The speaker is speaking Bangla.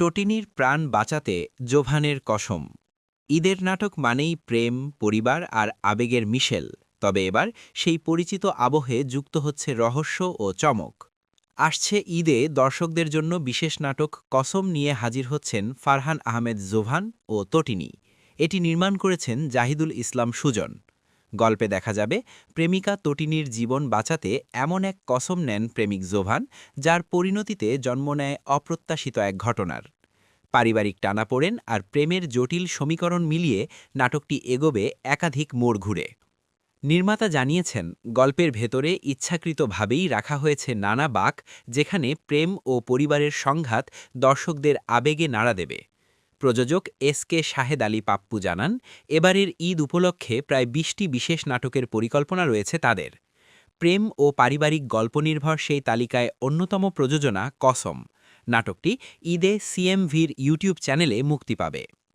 টটিনির প্রাণ বাঁচাতে জোভানের কসম। ঈদের নাটক মানেই প্রেম, পরিবার আর আবেগের মিশেল। তবে এবার সেই পরিচিত আবহে যুক্ত হচ্ছে রহস্য ও চমক। আসছে ঈদে দর্শকদের জন্য বিশেষ নাটক কসম নিয়ে হাজির হচ্ছেন ফারহান আহমেদ জোভান ও তটিনী। এটি নির্মাণ করেছেন জাহিদুল ইসলাম সুজন। গল্পে দেখা যাবে প্রেমিকা তটিনীর জীবন বাঁচাতে এমন এক কসম নেন প্রেমিক জোভান, যার পরিণতিতে জন্ম নেয় অপ্রত্যাশিত এক ঘটনার। পারিবারিক টানাপোড়েন আর প্রেমের জটিল সমীকরণ মিলিয়ে নাটকটি এগোবে একাধিক মোড় ঘুরে। নির্মাতা জানিয়েছেন, গল্পের ভেতরে ইচ্ছাকৃতভাবেই রাখা হয়েছে নানা বাঁক, যেখানে প্রেম ও পরিবারের সংঘাত দর্শকদের আবেগে নাড়া দেবে। প্রযোজক এস.কে. শাহেদ আলী পাপ্পু জানান, এবারের ঈদ উপলক্ষে প্রায় ২০টি বিশেষ নাটকের পরিকল্পনা রয়েছে তাদের। প্রেম ও পারিবারিক গল্পনির্ভর সেই তালিকায় অন্যতম প্রযোজনা কসম। নাটকটি ঈদে সিএমভির ইউটিউব চ্যানেলে মুক্তি পাবে।